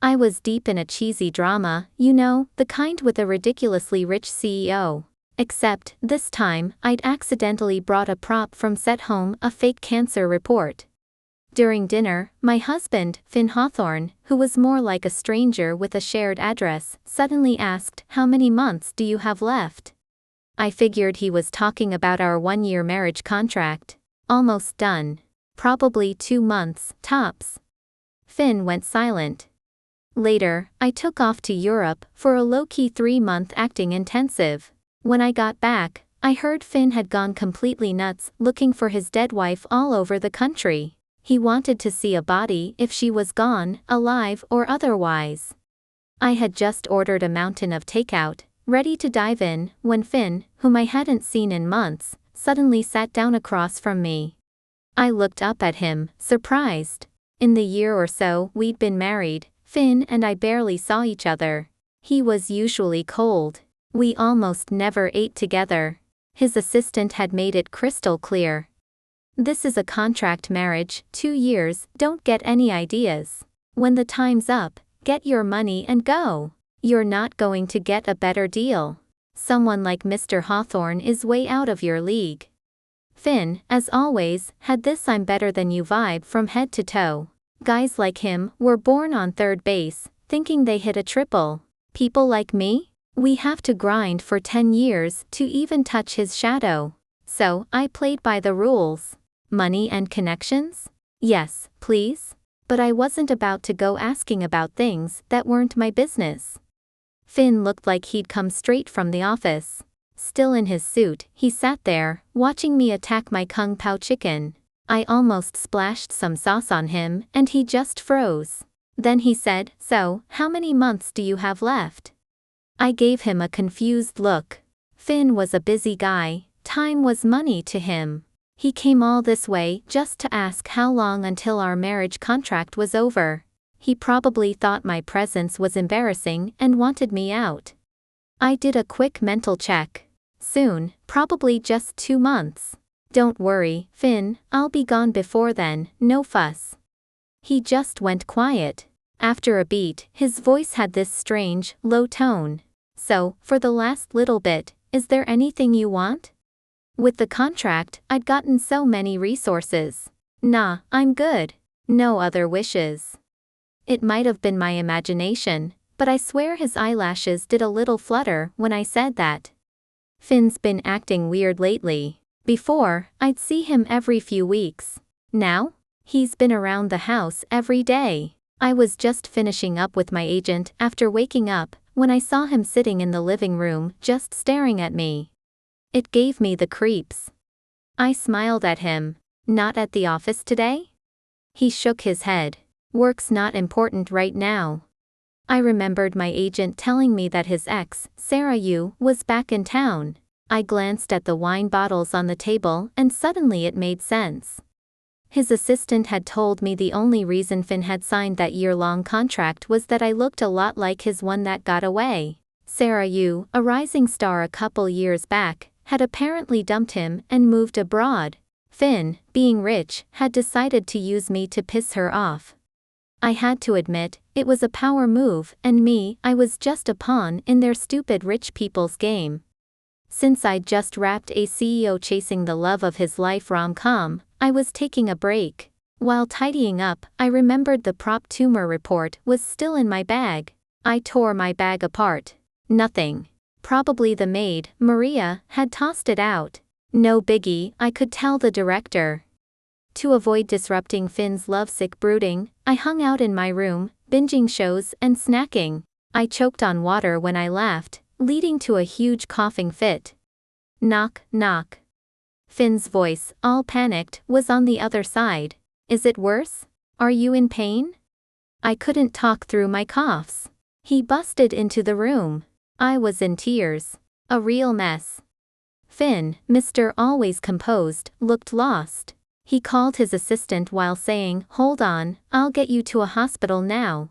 I was deep in a cheesy drama, you know, the kind with a ridiculously rich CEO. Except, this time, I'd accidentally brought a prop from set home, a fake cancer report. During dinner, my husband, Finn Hawthorne, who was more like a stranger with a shared address, suddenly asked, "How many months do you have left?" I figured he was talking about our 1-year marriage contract. Almost done. Probably 2 months, tops. Finn went silent. Later, I took off to Europe for a low-key 3-month acting intensive. When I got back, I heard Finn had gone completely nuts looking for his dead wife all over the country. He wanted to see a body if she was gone, alive or otherwise. I had just ordered a mountain of takeout, ready to dive in, when Finn, whom I hadn't seen in months, suddenly sat down across from me. I looked up at him, surprised. In the year or so we'd been married, Finn and I barely saw each other. He was usually cold. We almost never ate together. His assistant had made it crystal clear. "This is a contract marriage, 2 years, don't get any ideas. When the time's up, get your money and go. You're not going to get a better deal. Someone like Mr. Hawthorne is way out of your league." Finn, as always, had this "I'm better than you" vibe from head to toe. Guys like him were born on third base, thinking they hit a triple. People like me? We have to grind for 10 years to even touch his shadow. So, I played by the rules. Money and connections? Yes, please. But I wasn't about to go asking about things that weren't my business. Finn looked like he'd come straight from the office. Still in his suit, he sat there, watching me attack my Kung Pao chicken. I almost splashed some sauce on him, and he just froze. Then he said, "So, how many months do you have left?" I gave him a confused look. Finn was a busy guy. Time was money to him. He came all this way just to ask how long until our marriage contract was over. He probably thought my presence was embarrassing and wanted me out. I did a quick mental check. Soon, probably just 2 months. "Don't worry, Finn, I'll be gone before then, no fuss." He just went quiet. After a beat, his voice had this strange, low tone. "So, for the last little bit, is there anything you want?" With the contract, I'd gotten so many resources. "Nah, I'm good. No other wishes." It might have been my imagination, but I swear his eyelashes did a little flutter when I said that. Finn's been acting weird lately. Before, I'd see him every few weeks. Now? He's been around the house every day. I was just finishing up with my agent after waking up, when I saw him sitting in the living room, just staring at me. It gave me the creeps. I smiled at him. "Not at the office today?" He shook his head. "Work's not important right now." I remembered my agent telling me that his ex, Sarah Yu, was back in town. I glanced at the wine bottles on the table and suddenly it made sense. His assistant had told me the only reason Finn had signed that year-long contract was that I looked a lot like his one that got away. Sarah Yu, a rising star a couple years back, had apparently dumped him and moved abroad. Finn, being rich, had decided to use me to piss her off. I had to admit, it was a power move, and I was just a pawn in their stupid rich people's game. Since I'd just wrapped a CEO chasing the love of his life rom-com, I was taking a break. While tidying up, I remembered the prop tumor report was still in my bag. I tore my bag apart. Nothing. Probably the maid, Maria, had tossed it out. No biggie, I could tell the director. To avoid disrupting Finn's lovesick brooding, I hung out in my room, binging shows and snacking. I choked on water when I laughed, leading to a huge coughing fit. Knock, knock. Finn's voice, all panicked, was on the other side. "Is it worse? Are you in pain?" I couldn't talk through my coughs. He busted into the room. I was in tears. A real mess. Finn, Mr. Always Composed, looked lost. He called his assistant while saying, "Hold on, I'll get you to a hospital now."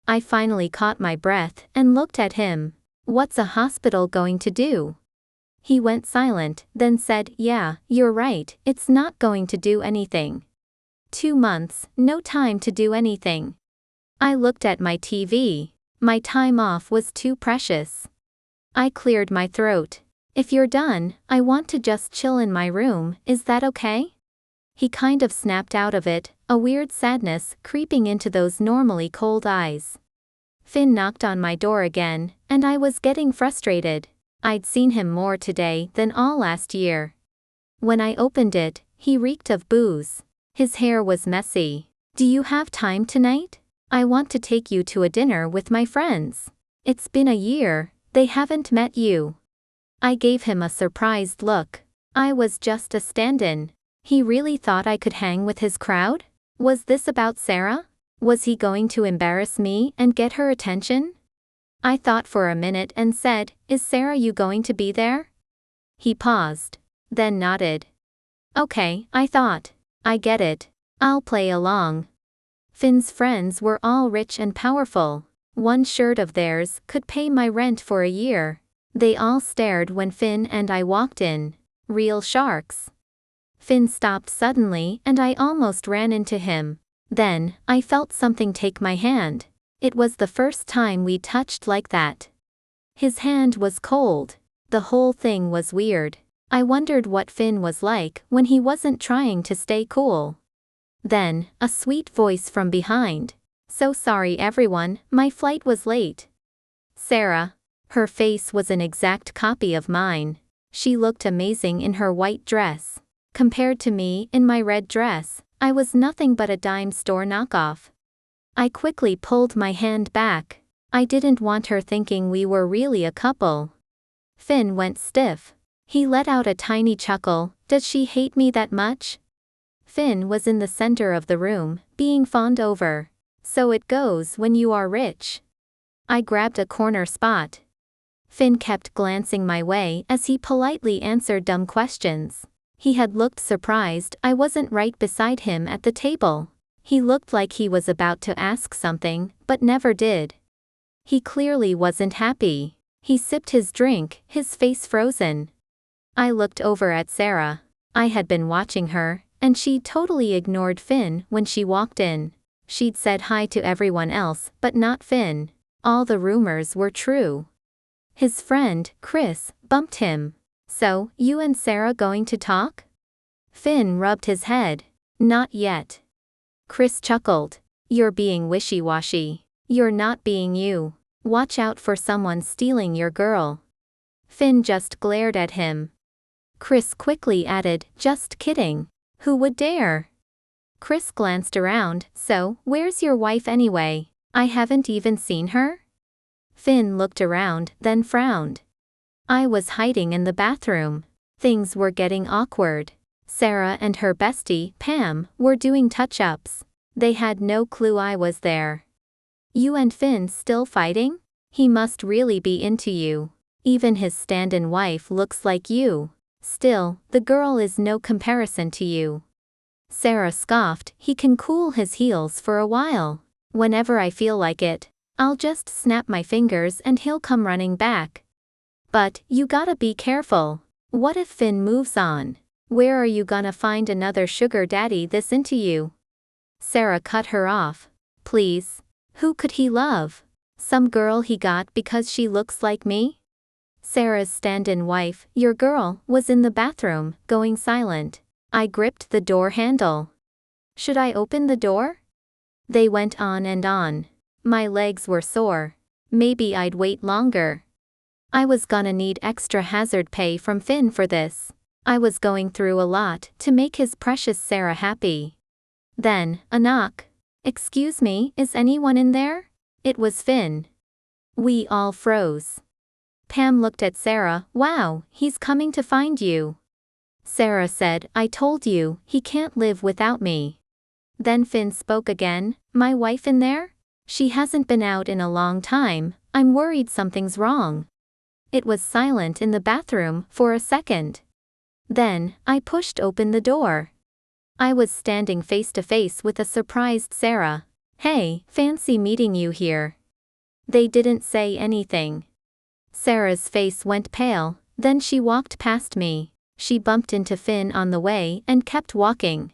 I finally caught my breath and looked at him. "What's a hospital going to do?" He went silent, then said, "Yeah, you're right, it's not going to do anything." 2 months, no time to do anything. I looked at my TV. My time off was too precious. I cleared my throat. If you're done, I want to just chill in my room, is that okay? He kind of snapped out of it, a weird sadness creeping into those normally cold eyes. Finn knocked on my door again, and I was getting frustrated. I'd seen him more today than all last year. When I opened it, he reeked of booze. His hair was messy. Do you have time tonight? I want to take you to a dinner with my friends. It's been a year, they haven't met you. I gave him a surprised look. I was just a stand-in. He really thought I could hang with his crowd? Was this about Sarah? Was he going to embarrass me and get her attention? I thought for a minute and said, "Is Sarah you going to be there?" He paused, then nodded. Okay, I thought. I get it. I'll play along. Finn's friends were all rich and powerful. One shirt of theirs could pay my rent for a year. They all stared when Finn and I walked in. Real sharks. Finn stopped suddenly and I almost ran into him. Then, I felt something take my hand. It was the first time we touched like that. His hand was cold. The whole thing was weird. I wondered what Finn was like when he wasn't trying to stay cool. Then, a sweet voice from behind. So sorry everyone, my flight was late. Sarah. Her face was an exact copy of mine. She looked amazing in her white dress. Compared to me in my red dress, I was nothing but a dime store knockoff. I quickly pulled my hand back. I didn't want her thinking we were really a couple. Finn went stiff. He let out a tiny chuckle. Does she hate me that much? Finn was in the center of the room, being fawned over. So it goes when you are rich. I grabbed a corner spot. Finn kept glancing my way as he politely answered dumb questions. He had looked surprised I wasn't right beside him at the table. He looked like he was about to ask something, but never did. He clearly wasn't happy. He sipped his drink, his face frozen. I looked over at Sarah. I had been watching her, and she totally ignored Finn when she walked in. She'd said hi to everyone else, but not Finn. All the rumors were true. His friend, Chris, bumped him. So, you and Sarah going to talk? Finn rubbed his head. Not yet. Chris chuckled. You're being wishy-washy. You're not being you. Watch out for someone stealing your girl. Finn just glared at him. Chris quickly added, just kidding. Who would dare? Chris glanced around. So, where's your wife anyway? I haven't even seen her? Finn looked around, then frowned. I was hiding in the bathroom. Things were getting awkward. Sarah and her bestie, Pam, were doing touch-ups. They had no clue I was there. You and Finn still fighting? He must really be into you. Even his stand-in wife looks like you. Still, the girl is no comparison to you. Sarah scoffed. He can cool his heels for a while. Whenever I feel like it, I'll just snap my fingers and he'll come running back. But, you gotta be careful. What if Finn moves on? Where are you gonna find another sugar daddy this into you? Sarah cut her off. Please. Who could he love? Some girl he got because she looks like me? Sarah's stand-in wife, your girl, was in the bathroom, going silent. I gripped the door handle. Should I open the door? They went on and on. My legs were sore. Maybe I'd wait longer. I was gonna need extra hazard pay from Finn for this. I was going through a lot to make his precious Sarah happy. Then, a knock. Excuse me, is anyone in there? It was Finn. We all froze. Pam looked at Sarah. Wow, he's coming to find you. Sarah said, I told you, he can't live without me. Then Finn spoke again. My wife in there? She hasn't been out in a long time. I'm worried something's wrong. It was silent in the bathroom for a second. Then, I pushed open the door. I was standing face to face with a surprised Sarah. Hey, fancy meeting you here. They didn't say anything. Sarah's face went pale, then she walked past me. She bumped into Finn on the way and kept walking.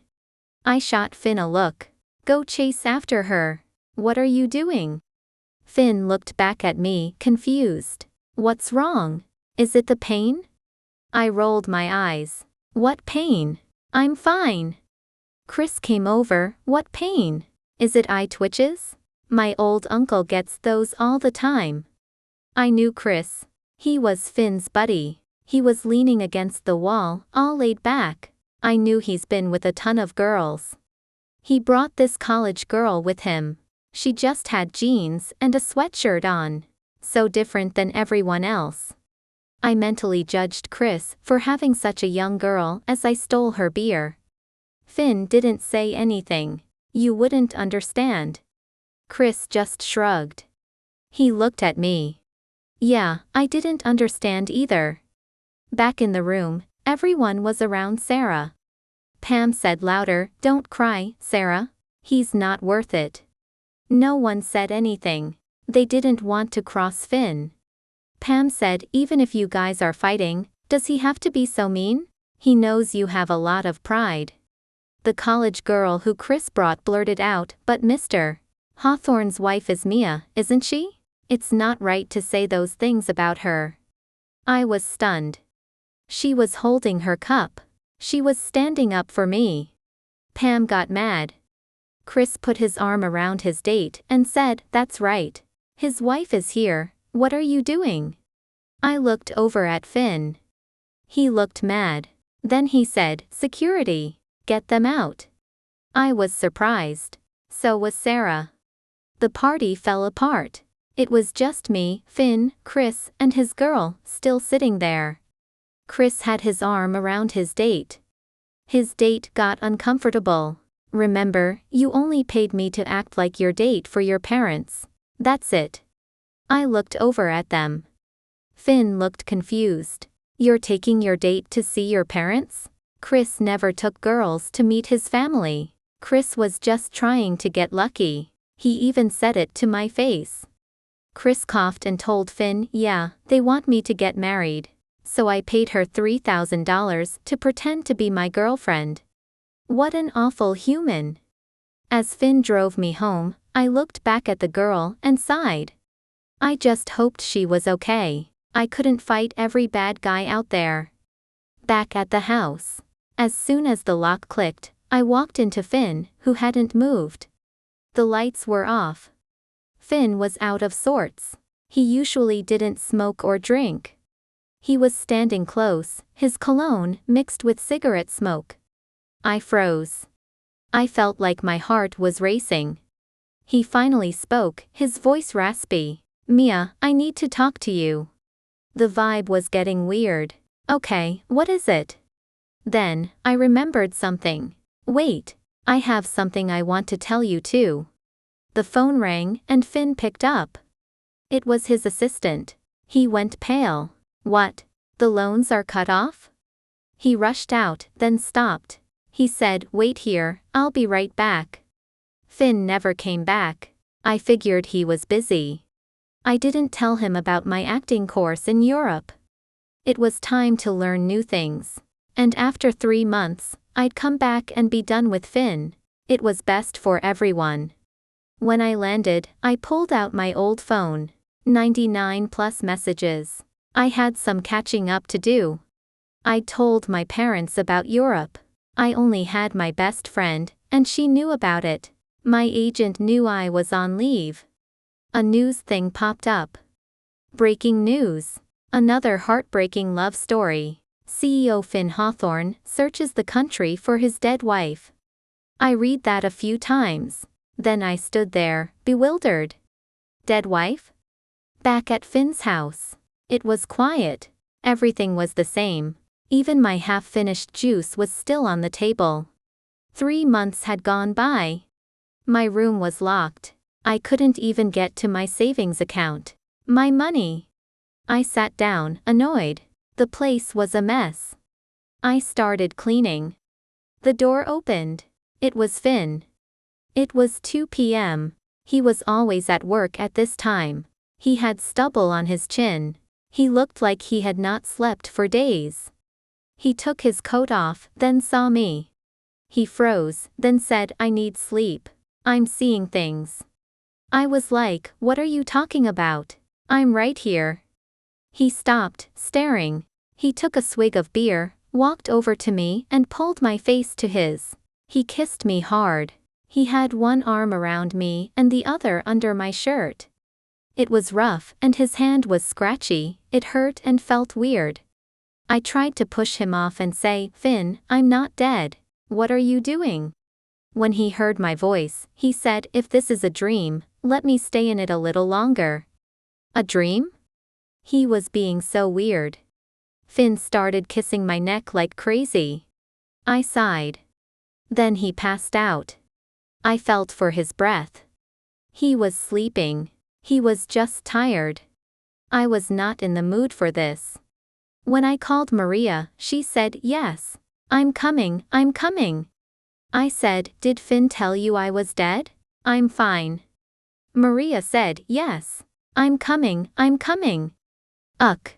I shot Finn a look. Go chase after her. What are you doing? Finn looked back at me, confused. What's wrong? Is it the pain? I rolled my eyes. What pain? I'm fine. Chris came over. What pain? Is it eye twitches? My old uncle gets those all the time. I knew Chris. He was Finn's buddy. He was leaning against the wall, all laid back. I knew he's been with a ton of girls. He brought this college girl with him. She just had jeans and a sweatshirt on. So different than everyone else. I mentally judged Chris for having such a young girl as I stole her beer. Finn didn't say anything. You wouldn't understand. Chris just shrugged. He looked at me. Yeah, I didn't understand either. Back in the room, everyone was around Sarah. Pam said louder, "Don't cry, Sarah. He's not worth it." No one said anything. They didn't want to cross Finn. Pam said, "Even if you guys are fighting, does he have to be so mean? He knows you have a lot of pride." The college girl who Chris brought blurted out, "But Mr. Hawthorne's wife is Mia, isn't she? It's not right to say those things about her." I was stunned. She was holding her cup. She was standing up for me. Pam got mad. Chris put his arm around his date and said, "That's right. His wife is here. What are you doing?" I looked over at Finn. He looked mad. Then he said, "Security. Get them out." I was surprised. So was Sarah. The party fell apart. It was just me, Finn, Chris, and his girl, still sitting there. Chris had his arm around his date. His date got uncomfortable. "Remember, you only paid me to act like your date for your parents. That's it." I looked over at them. Finn looked confused. "You're taking your date to see your parents?" Chris never took girls to meet his family. Chris was just trying to get lucky. He even said it to my face. Chris coughed and told Finn, "Yeah, they want me to get married. So I paid her $3,000 to pretend to be my girlfriend." What an awful human. As Finn drove me home, I looked back at the girl and sighed. I just hoped she was okay. I couldn't fight every bad guy out there. Back at the house. As soon as the lock clicked, I walked into Finn, who hadn't moved. The lights were off. Finn was out of sorts. He usually didn't smoke or drink. He was standing close, his cologne mixed with cigarette smoke. I froze. I felt like my heart was racing. He finally spoke, his voice raspy. "Mia, I need to talk to you." The vibe was getting weird. "Okay, what is it?" Then, I remembered something. "Wait, I have something I want to tell you too." The phone rang, and Finn picked up. It was his assistant. He went pale. "What? The loans are cut off?" He rushed out, then stopped. He said, "Wait here, I'll be right back." Finn never came back. I figured he was busy. I didn't tell him about my acting course in Europe. It was time to learn new things. And after 3 months, I'd come back and be done with Finn. It was best for everyone. When I landed, I pulled out my old phone. 99 plus messages. I had some catching up to do. I told my parents about Europe. I only had my best friend, and she knew about it. My agent knew I was on leave. A news thing popped up. Breaking news. Another heartbreaking love story. CEO Finn Hawthorne searches the country for his dead wife. I read that a few times. Then I stood there, bewildered. Dead wife? Back at Finn's house. It was quiet. Everything was the same. Even my half-finished juice was still on the table. 3 months had gone by. My room was locked. I couldn't even get to my savings account. My money. I sat down, annoyed. The place was a mess. I started cleaning. The door opened. It was Finn. It was 2 p.m. He was always at work at this time. He had stubble on his chin. He looked like he had not slept for days. He took his coat off, then saw me. He froze, then said, "I need sleep. I'm seeing things." I was like, what are you talking about? I'm right here. He stopped, staring. He took a swig of beer, walked over to me and pulled my face to his. He kissed me hard. He had one arm around me and the other under my shirt. It was rough and his hand was scratchy, it hurt and felt weird. I tried to push him off and say, Finn, I'm not dead. What are you doing? When he heard my voice, he said, if this is a dream, let me stay in it a little longer. A dream? He was being so weird. Finn started kissing my neck like crazy. I sighed. Then he passed out. I felt for his breath. He was sleeping. He was just tired. I was not in the mood for this. When I called Maria, she said, yes. I'm coming, I'm coming. I said, did Finn tell you I was dead? I'm fine. Maria said, yes. I'm coming, I'm coming. Ugh.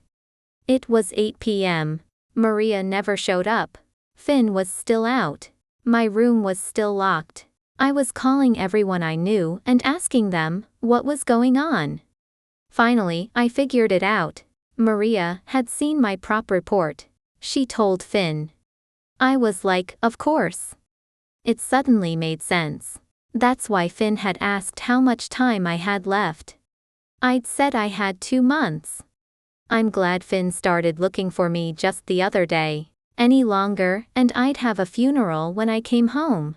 It was 8 p.m. Maria never showed up. Finn was still out. My room was still locked. I was calling everyone I knew and asking them what was going on. Finally, I figured it out. Maria had seen my prop report. She told Finn. I was like, of course. It suddenly made sense. That's why Finn had asked how much time I had left. I'd said I had 2 months. I'm glad Finn started looking for me just the other day. Any longer, and I'd have a funeral when I came home.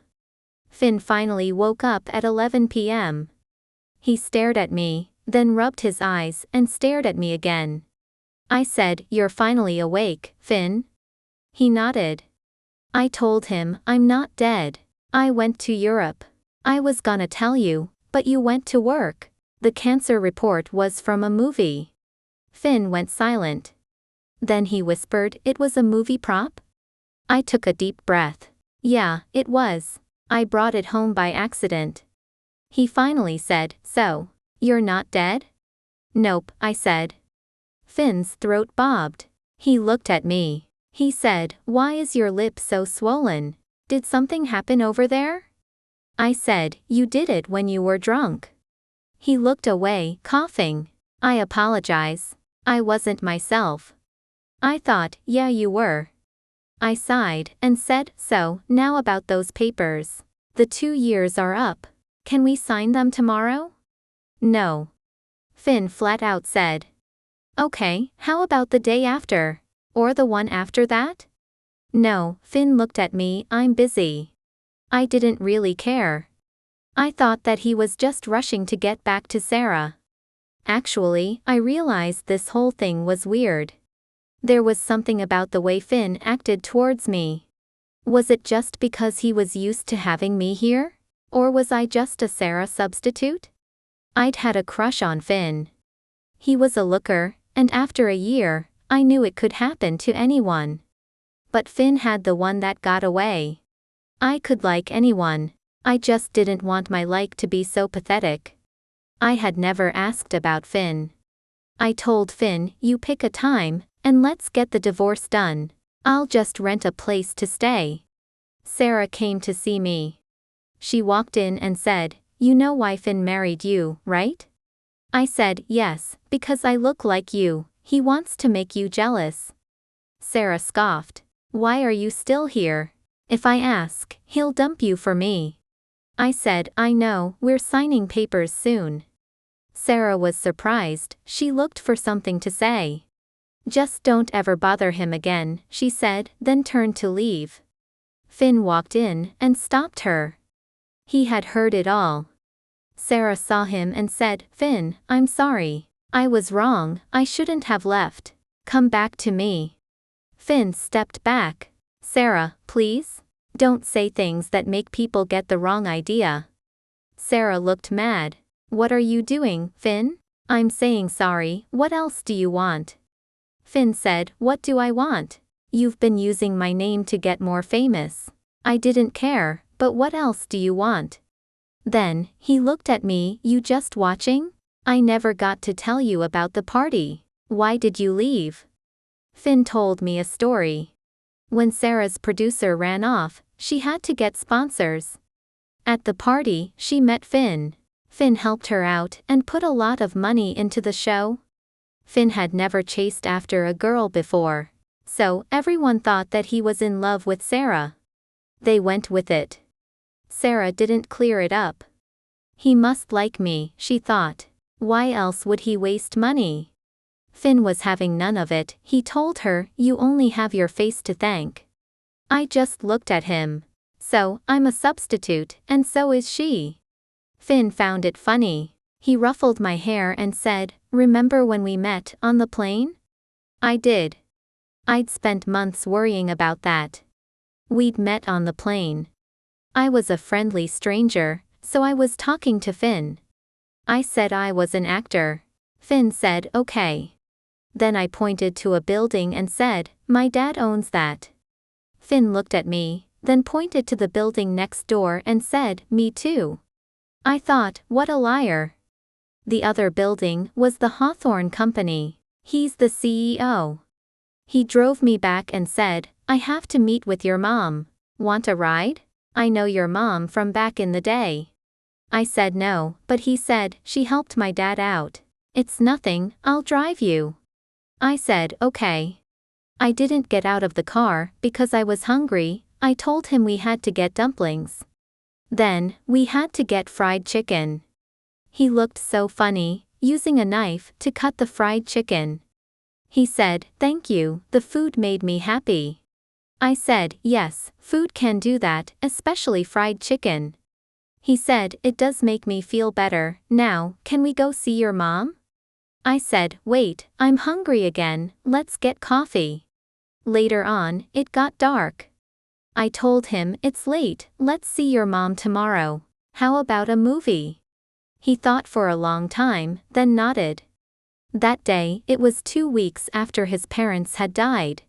Finn finally woke up at 11 p.m. He stared at me, then rubbed his eyes and stared at me again. I said, you're finally awake, Finn? He nodded. I told him, I'm not dead. I went to Europe. I was gonna tell you, but you went to work. The cancer report was from a movie. Finn went silent. Then he whispered, it was a movie prop? I took a deep breath. Yeah, it was. I brought it home by accident. He finally said, so, you're not dead? Nope, I said. Finn's throat bobbed. He looked at me. He said, why is your lip so swollen? Did something happen over there? I said, you did it when you were drunk. He looked away, coughing. I apologize. I wasn't myself. I thought, yeah, you were. I sighed and said, so, now about those papers. The 2 years are up. Can we sign them tomorrow? No. Finn flat out said. Okay, how about the day after? Or the one after that? No, Finn looked at me, I'm busy. I didn't really care. I thought that he was just rushing to get back to Sarah. Actually, I realized this whole thing was weird. There was something about the way Finn acted towards me. Was it just because he was used to having me here? Or was I just a Sarah substitute? I'd had a crush on Finn. He was a looker, and after a year, I knew it could happen to anyone. But Finn had the one that got away. I could like anyone. I just didn't want my like to be so pathetic. I had never asked about Finn. I told Finn, you pick a time, and let's get the divorce done. I'll just rent a place to stay. Sarah came to see me. She walked in and said, you know why Finn married you, right? I said, yes, because I look like you. He wants to make you jealous. Sarah scoffed. Why are you still here? If I ask, he'll dump you for me. I said, I know, we're signing papers soon. Sarah was surprised. She looked for something to say. Just don't ever bother him again, she said, then turned to leave. Finn walked in and stopped her. He had heard it all. Sarah saw him and said, Finn, I'm sorry. I was wrong, I shouldn't have left. Come back to me. Finn stepped back. Sarah, please? Don't say things that make people get the wrong idea. Sarah looked mad. What are you doing, Finn? I'm saying sorry, what else do you want? Finn said, what do I want? You've been using my name to get more famous. I didn't care, but what else do you want? Then, he looked at me, you just watching? I never got to tell you about the party. Why did you leave? Finn told me a story. When Sarah's producer ran off, she had to get sponsors. At the party, she met Finn. Finn helped her out and put a lot of money into the show. Finn had never chased after a girl before, so everyone thought that he was in love with Sarah. They went with it. Sarah didn't clear it up. He must like me, she thought. Why else would he waste money? Finn was having none of it. He told her, "You only have your face to thank." I just looked at him. So, I'm a substitute, and so is she. Finn found it funny. He ruffled my hair and said, "Remember when we met on the plane?" I did. I'd spent months worrying about that. We'd met on the plane. I was a friendly stranger, so I was talking to Finn. I said I was an actor. Finn said, "Okay." Then I pointed to a building and said, "My dad owns that." Finn looked at me, then pointed to the building next door and said, "Me too." I thought, what a liar. The other building was the Hawthorne Company. He's the CEO. He drove me back and said, "I have to meet with your mom. Want a ride? I know your mom from back in the day." I said no, but he said, "She helped my dad out. It's nothing, I'll drive you." I said, "Okay." I didn't get out of the car because I was hungry. I told him we had to get dumplings. Then, we had to get fried chicken. He looked so funny, using a knife to cut the fried chicken. He said, "Thank you, the food made me happy." I said, "Yes, food can do that, especially fried chicken." He said, "It does make me feel better. Now, can we go see your mom?" I said, "Wait, I'm hungry again, let's get coffee." Later on, it got dark. I told him, "It's late, let's see your mom tomorrow. How about a movie?" He thought for a long time, then nodded. That day, it was 2 weeks after his parents had died.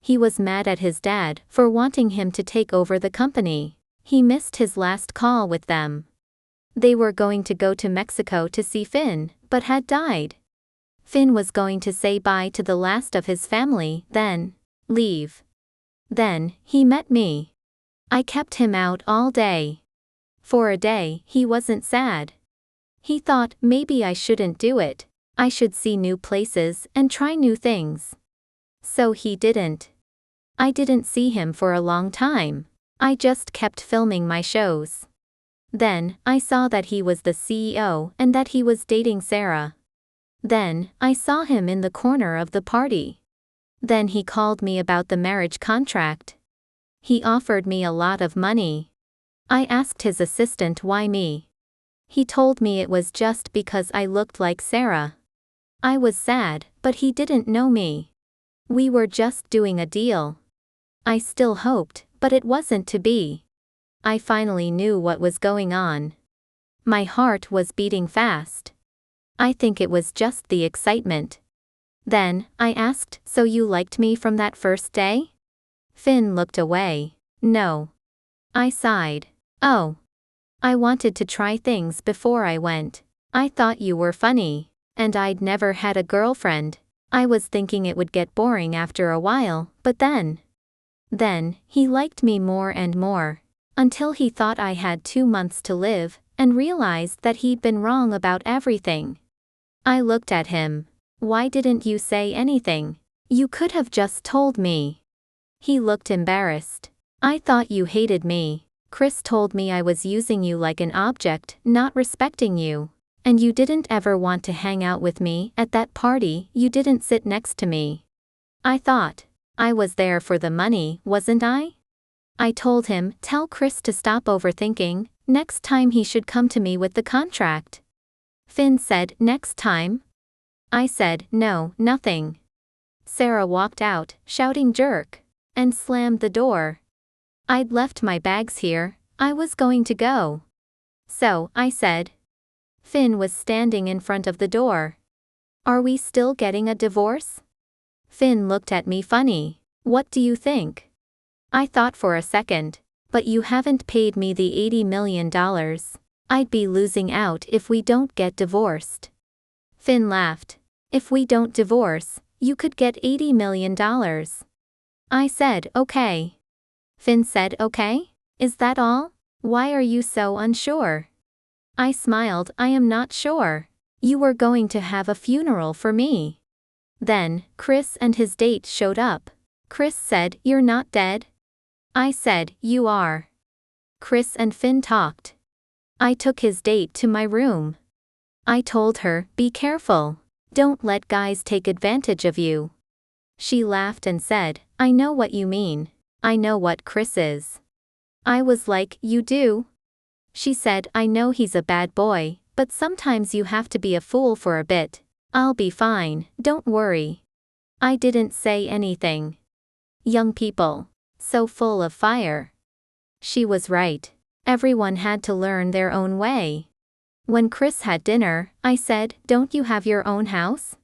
He was mad at his dad for wanting him to take over the company. He missed his last call with them. They were going to go to Mexico to see Finn, but had died. Finn was going to say bye to the last of his family, then leave. Then, he met me. I kept him out all day. For a day, he wasn't sad. He thought, maybe I shouldn't do it. I should see new places and try new things. So he didn't. I didn't see him for a long time. I just kept filming my shows. Then, I saw that he was the CEO and that he was dating Sarah. Then, I saw him in the corner of the party. Then he called me about the marriage contract. He offered me a lot of money. I asked his assistant why me. He told me it was just because I looked like Sarah. I was sad, but he didn't know me. We were just doing a deal. I still hoped, but it wasn't to be. I finally knew what was going on. My heart was beating fast. I think it was just the excitement. Then, I asked, "So you liked me from that first day?" Finn looked away. "No." I sighed. "Oh. I wanted to try things before I went. I thought you were funny. And I'd never had a girlfriend. I was thinking it would get boring after a while, but then, he liked me more and more. Until he thought I had 2 months to live, and realized that he'd been wrong about everything." I looked at him. "Why didn't you say anything? You could have just told me." He looked embarrassed. "I thought you hated me. Chris told me I was using you like an object, not respecting you. And you didn't ever want to hang out with me at that party, you didn't sit next to me." I thought. I was there for the money, wasn't I? I told him, "Tell Chris to stop overthinking, next time he should come to me with the contract." Finn said, "Next time?" I said, "No, nothing." Sarah walked out, shouting "Jerk," and slammed the door. I'd left my bags here, I was going to go. "So," I said. Finn was standing in front of the door. "Are we still getting a divorce?" Finn looked at me funny. "What do you think?" I thought for a second. "But you haven't paid me the $80 million. I'd be losing out if we don't get divorced." Finn laughed. "If we don't divorce, you could get $80 million. I said, "Okay." Finn said, "Okay? Is that all? Why are you so unsure?" I smiled. I am not sure. You were going to have a funeral for me. Then, Chris and his date showed up. Chris said, "You're not dead?" I said, "You are." Chris and Finn talked. I took his date to my room. I told her, "Be careful. Don't let guys take advantage of you." She laughed and said, "I know what you mean. I know what Chris is." I was like, "You do?" She said, "I know he's a bad boy, but sometimes you have to be a fool for a bit. I'll be fine, don't worry." I didn't say anything. Young people. So full of fire. She was right. Everyone had to learn their own way. When Chris had dinner, I said, "Don't you have your own house?"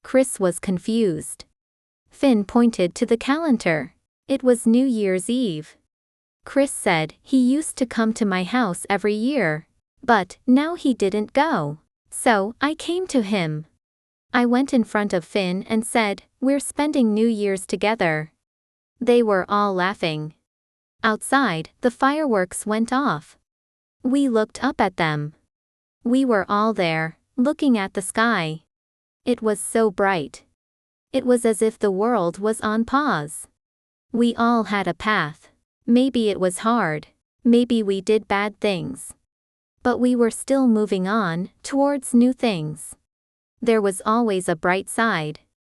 Chris was confused. Finn pointed to the calendar. It was New Year's Eve. Chris said, "He used to come to my house every year. But now he didn't go. So I came to him." I went in front of Finn and said, "We're spending New Year's together." They were all laughing. Outside, the fireworks went off. We looked up at them. We were all there, looking at the sky. It was so bright. It was as if the world was on pause. We all had a path. Maybe it was hard. Maybe we did bad things. But we were still moving on, towards new things. There was always a bright side.